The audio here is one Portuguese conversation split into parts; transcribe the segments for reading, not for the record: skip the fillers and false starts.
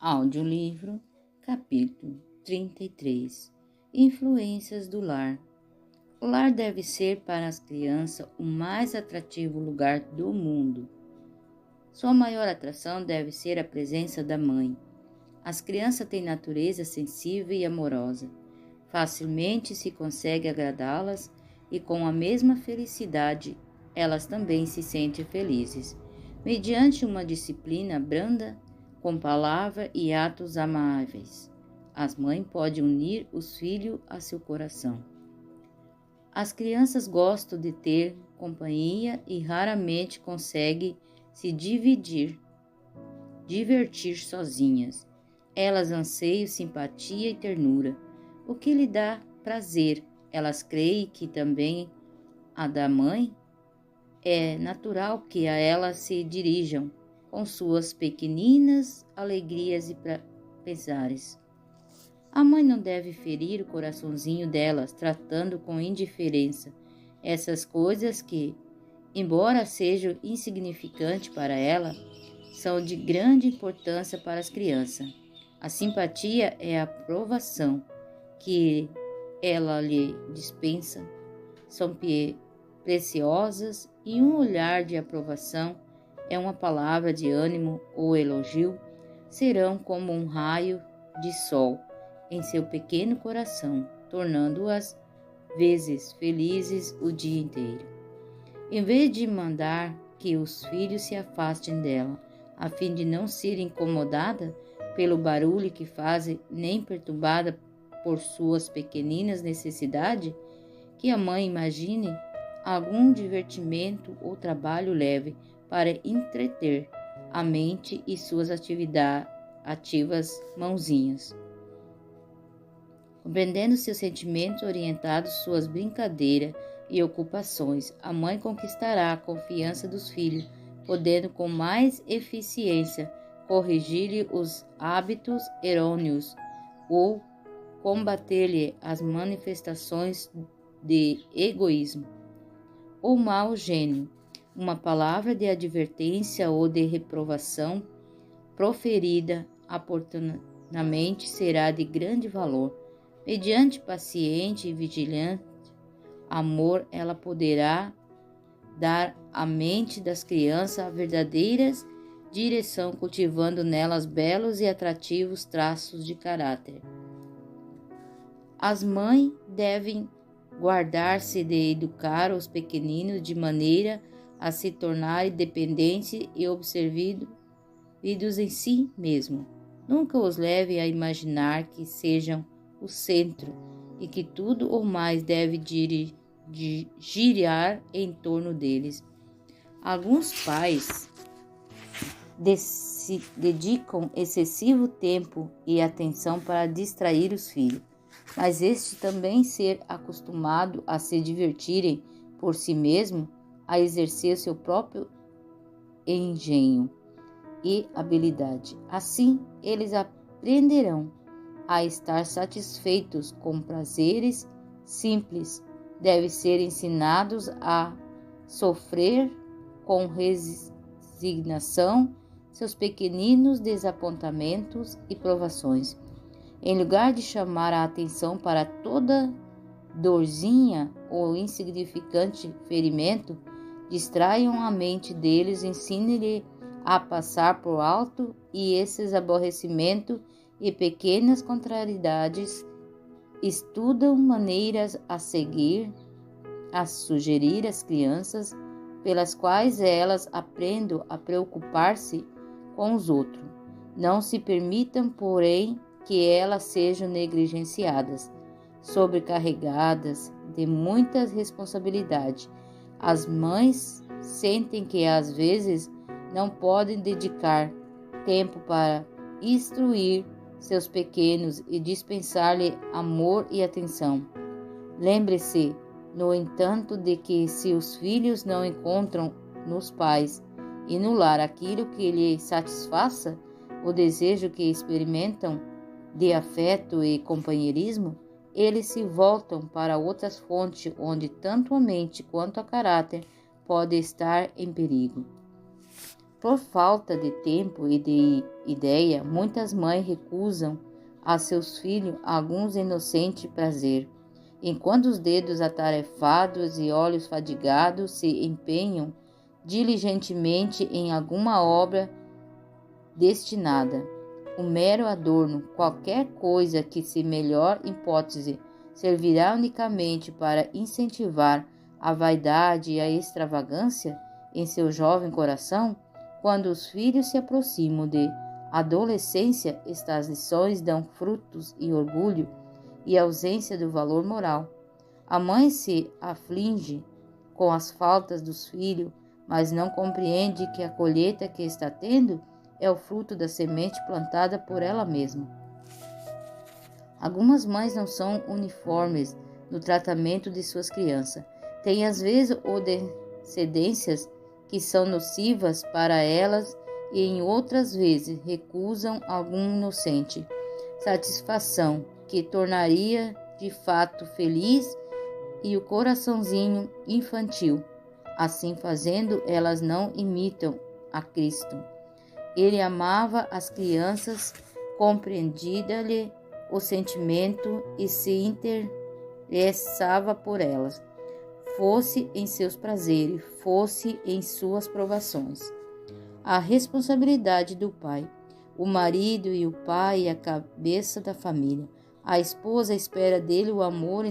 Audiolivro, capítulo 33. Influências do lar. O lar deve ser para as crianças o mais atrativo lugar do mundo. Sua maior atração deve ser a presença da mãe. As crianças têm natureza sensível e amorosa. Facilmente se consegue agradá-las e com a mesma felicidade elas também se sentem felizes, mediante uma disciplina branda, com palavras e atos amáveis. As mães podem unir os filhos a seu coração. As crianças gostam de ter companhia e raramente conseguem se divertir sozinhas. Elas anseiam simpatia e ternura, o que lhe dá prazer. Elas creem que também a da mãe é natural que a ela se dirijam com suas pequeninas alegrias e pesares. A mãe não deve ferir o coraçãozinho delas, tratando com indiferença essas coisas que, embora sejam insignificantes para ela, são de grande importância para as crianças. A simpatia é a aprovação que ela lhe dispensa, são preciosas, e um olhar de aprovação é uma palavra de ânimo ou elogio, serão como um raio de sol em seu pequeno coração, tornando-as vezes felizes o dia inteiro. Em vez de mandar que os filhos se afastem dela, a fim de não ser incomodada pelo barulho que fazem, nem perturbada por suas pequeninas necessidades, que a mãe imagine algum divertimento ou trabalho leve para entreter a mente e suas ativas mãozinhas. Compreendendo seus sentimentos orientados suas brincadeiras e ocupações, a mãe conquistará a confiança dos filhos, podendo com mais eficiência corrigir-lhe os hábitos errôneos ou combater-lhe as manifestações de egoísmo ou mau gênio. Uma palavra de advertência ou de reprovação proferida oportunamente será de grande valor. Mediante paciente e vigilante amor, ela poderá dar à mente das crianças a verdadeira direção, cultivando nelas belos e atrativos traços de caráter. As mães devem guardar-se de educar os pequeninos de maneira a se tornarem dependentes e observados em si mesmos. Nunca os leve a imaginar que sejam o centro e que tudo ou mais deve girar em torno deles. Alguns pais dedicam excessivo tempo e atenção para distrair os filhos, mas este também ser acostumado a se divertirem por si mesmo, a exercer seu próprio engenho e habilidade. Assim, eles aprenderão a estar satisfeitos com prazeres simples. Devem ser ensinados a sofrer com resignação seus pequeninos desapontamentos e provações. Em lugar de chamar a atenção para toda dorzinha ou insignificante ferimento, distraiam a mente deles, ensinem-lhe a passar por alto e esses aborrecimentos e pequenas contrariedades. Estudam maneiras a seguir, a sugerir às crianças, pelas quais elas aprendam a preocupar-se com os outros. Não se permitam, porém, que elas sejam negligenciadas, sobrecarregadas de muitas responsabilidades. As mães sentem que às vezes não podem dedicar tempo para instruir seus pequenos e dispensar-lhe amor e atenção. Lembre-se, no entanto, de que se os filhos não encontram nos pais e no lar aquilo que lhes satisfaça o desejo que experimentam de afeto e companheirismo, eles se voltam para outras fontes onde tanto a mente quanto o caráter podem estar em perigo. Por falta de tempo e de ideia, muitas mães recusam a seus filhos alguns inocente prazer, enquanto os dedos atarefados e olhos fadigados se empenham diligentemente em alguma obra destinada. O mero adorno, qualquer coisa que, se melhor hipótese, servirá unicamente para incentivar a vaidade e a extravagância em seu jovem coração, quando os filhos se aproximam de adolescência, estas lições dão frutos e orgulho e ausência do valor moral. A mãe se aflige com as faltas dos filhos, mas não compreende que a colheita que está tendo é o fruto da semente plantada por ela mesma. Algumas mães não são uniformes no tratamento de suas crianças. Têm às vezes descendências que são nocivas para elas e em outras vezes recusam algum inocente satisfação que tornaria de fato feliz e o coraçãozinho infantil. Assim fazendo, elas não imitam a Cristo. Ele amava as crianças, compreendia-lhe o sentimento e se interessava por elas, fosse em seus prazeres, fosse em suas provações. A responsabilidade do pai. O marido e o pai é a cabeça da família. A esposa espera dele o amor,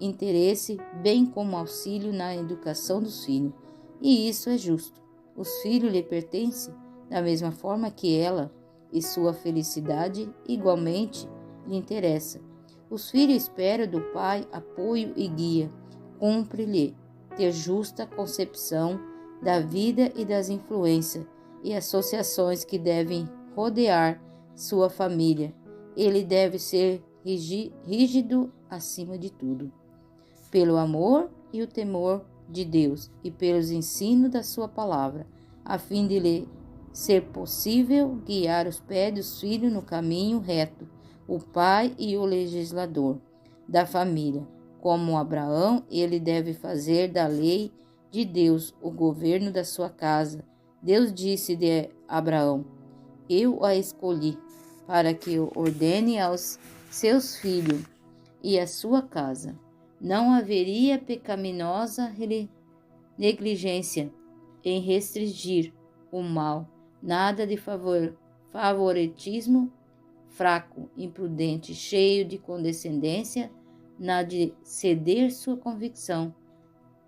interesse, bem como auxílio na educação dos filhos. E isso é justo. Os filhos lhe pertencem da mesma forma que ela, e sua felicidade igualmente lhe interessa. Os filhos esperam do pai apoio e guia. Cumpre-lhe ter justa concepção da vida e das influências e associações que devem rodear sua família. Ele deve ser rígido acima de tudo, pelo amor e o temor de Deus e pelos ensinos da sua palavra, a fim de lhe ser possível guiar os pés dos filhos no caminho reto, o pai e o legislador da família. Como Abraão, ele deve fazer da lei de Deus o governo da sua casa. Deus disse de Abraão: eu a escolhi para que o ordene aos seus filhos e à sua casa. Não haveria pecaminosa negligência em restringir o mal, nada de favoritismo fraco, imprudente, cheio de condescendência, na de ceder sua convicção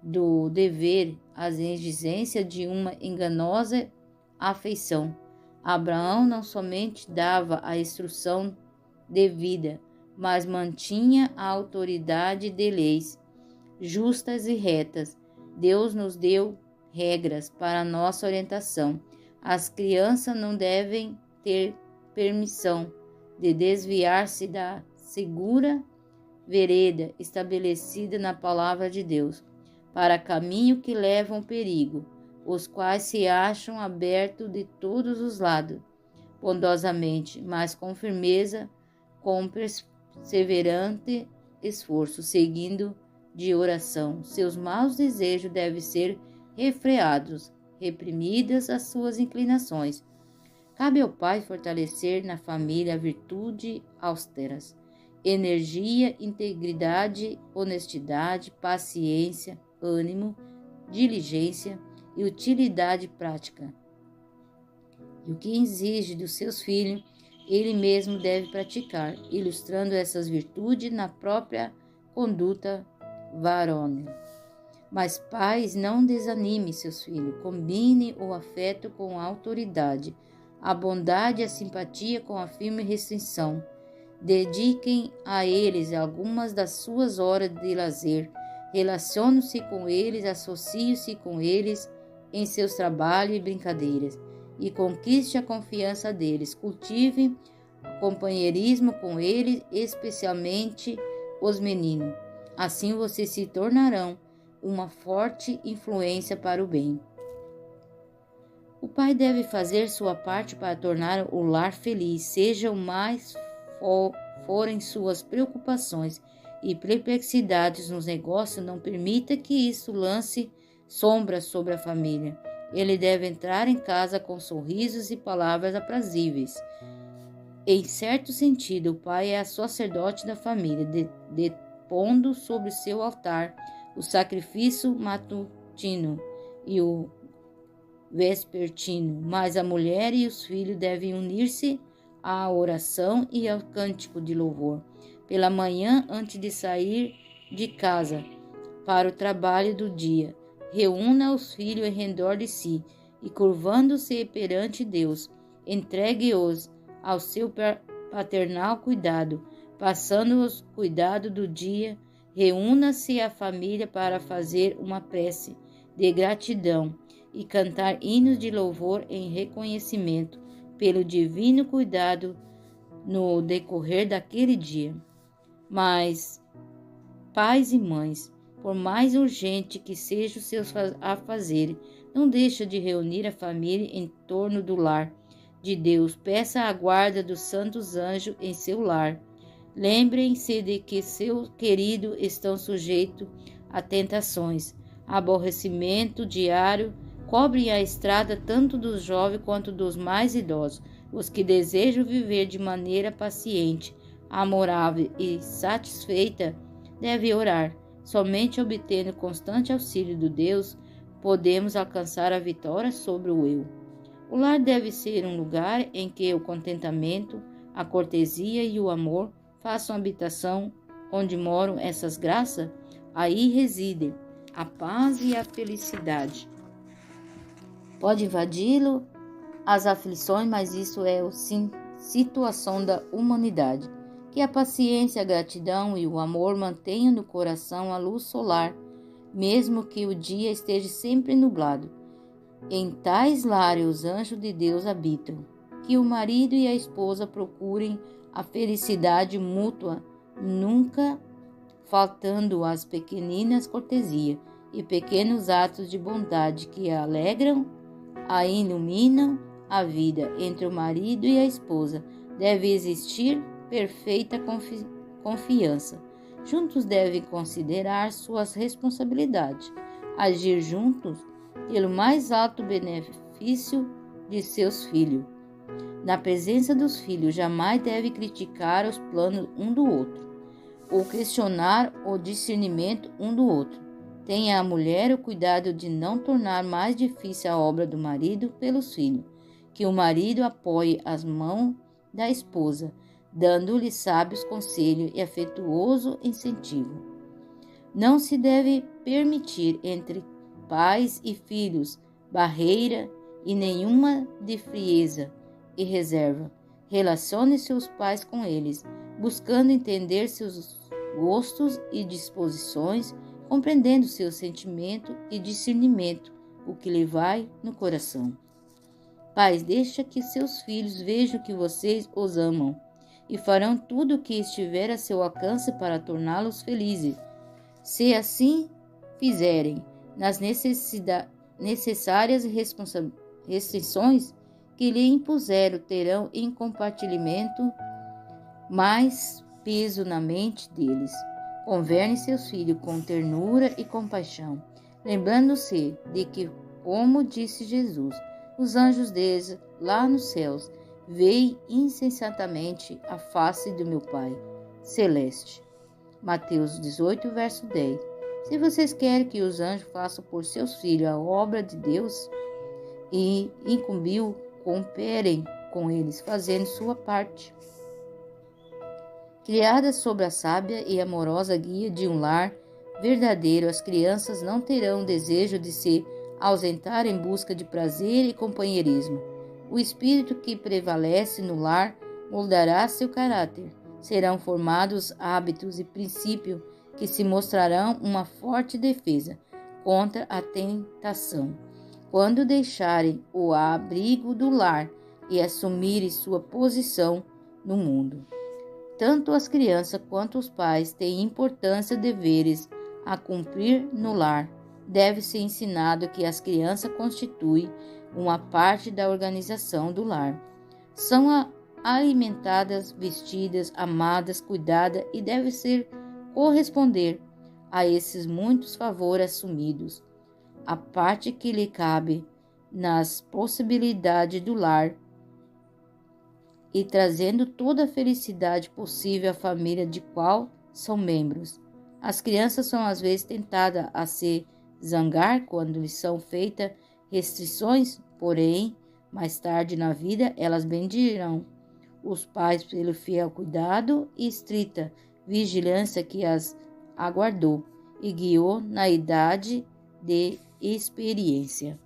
do dever às exigências de uma enganosa afeição. Abraão não somente dava a instrução devida, mas mantinha a autoridade de leis justas e retas. Deus nos deu regras para nossa orientação. As crianças não devem ter permissão de desviar-se da segura vereda estabelecida na palavra de Deus, para caminho que levam perigo, os quais se acham abertos de todos os lados, bondosamente, mas com firmeza, com perseverante esforço, seguindo de oração. Seus maus desejos devem ser refreados, reprimidas as suas inclinações. Cabe ao pai fortalecer na família a virtude austeras, energia, integridade, honestidade, paciência, ânimo, diligência e utilidade prática. E o que exige dos seus filhos, ele mesmo deve praticar, ilustrando essas virtudes na própria conduta varônil. Mas pais, não desanime seus filhos, combine o afeto com a autoridade, a bondade e a simpatia com a firme restrição. Dediquem a eles algumas das suas horas de lazer, relacione-se com eles, associe-se com eles em seus trabalhos e brincadeiras, e conquiste a confiança deles. Cultive companheirismo com eles, especialmente os meninos. Assim vocês se tornarão uma forte influência para o bem. O pai deve fazer sua parte para tornar o lar feliz, seja o mais forem suas preocupações e perplexidades nos negócios, não permita que isso lance sombra sobre a família. Ele deve entrar em casa com sorrisos e palavras aprazíveis. Em certo sentido, o pai é a sacerdote da família, depondo sobre seu altar o sacrifício matutino e o vespertino, mas a mulher e os filhos devem unir-se à oração e ao cântico de louvor. Pela manhã, antes de sair de casa para o trabalho do dia, reúna os filhos em redor de si e, curvando-se perante Deus, entregue-os ao seu paternal cuidado. Passando os cuidados do dia, reúna-se a família para fazer uma prece de gratidão e cantar hinos de louvor em reconhecimento pelo divino cuidado no decorrer daquele dia. Mas, pais e mães, por mais urgente que sejam os seus afazeres, não deixa de reunir a família em torno do lar de Deus. Peça a guarda dos santos anjos em seu lar. Lembrem-se de que seus queridos estão sujeitos a tentações. Aborrecimento diário cobre a estrada tanto dos jovens quanto dos mais idosos. Os que desejam viver de maneira paciente, amorável e satisfeita devem orar. Somente obtendo constante auxílio de Deus, podemos alcançar a vitória sobre o eu. O lar deve ser um lugar em que o contentamento, a cortesia e o amor façam habitação. Onde moram essas graças, aí residem a paz e a felicidade. Pode invadi-lo as aflições, mas isso é sim situação da humanidade. Que a paciência, a gratidão e o amor mantenham no coração a luz solar, mesmo que o dia esteja sempre nublado. Em tais lares os anjos de Deus habitam. Que o marido e a esposa procurem a felicidade mútua, nunca faltando as pequeninas cortesias e pequenos atos de bondade que alegram e iluminam a vida. Entre o marido e a esposa deve existir perfeita confiança. Juntos devem considerar suas responsabilidades, agir juntos pelo mais alto benefício de seus filhos. Na presença dos filhos, jamais deve criticar os planos um do outro, ou questionar o discernimento um do outro. Tenha a mulher o cuidado de não tornar mais difícil a obra do marido pelos filhos. Que o marido apoie as mãos da esposa, dando-lhe sábios conselhos e afetuoso incentivo. Não se deve permitir entre pais e filhos barreira e nenhuma de frieza e reserva. Relacione seus pais com eles, buscando entender seus gostos e disposições, compreendendo seu sentimento e discernimento, o que lhe vai no coração. Pais, deixa que seus filhos vejam que vocês os amam e farão tudo o que estiver a seu alcance para torná-los felizes. Se assim fizerem, nas necessárias restrições que lhe impuseram, terão em compartilhamento mais peso na mente deles. Governe seus filhos com ternura e compaixão, lembrando-se de que, como disse Jesus, os anjos deles, lá nos céus, veem insensatamente a face do meu Pai celeste. Mateus 18, verso 10. Se vocês querem que os anjos façam por seus filhos a obra de Deus e incumbiu, cooperem com eles, fazendo sua parte. Criadas sob a sábia e amorosa guia de um lar verdadeiro, as crianças não terão desejo de se ausentar em busca de prazer e companheirismo. O espírito que prevalece no lar moldará seu caráter. Serão formados hábitos e princípios que se mostrarão uma forte defesa contra a tentação. Quando deixarem o abrigo do lar e assumirem sua posição no mundo. Tanto as crianças quanto os pais têm importância deveres a cumprir no lar. Deve ser ensinado que as crianças constituem uma parte da organização do lar. São alimentadas, vestidas, amadas, cuidadas e devem ser corresponder a esses muitos favores assumidos. A parte que lhe cabe nas possibilidades do lar e trazendo toda a felicidade possível à família de qual são membros. As crianças são às vezes tentadas a se zangar quando lhes são feitas restrições, porém, mais tarde na vida, elas bendirão os pais pelo fiel cuidado e estrita vigilância que as aguardou e guiou na idade de experiência.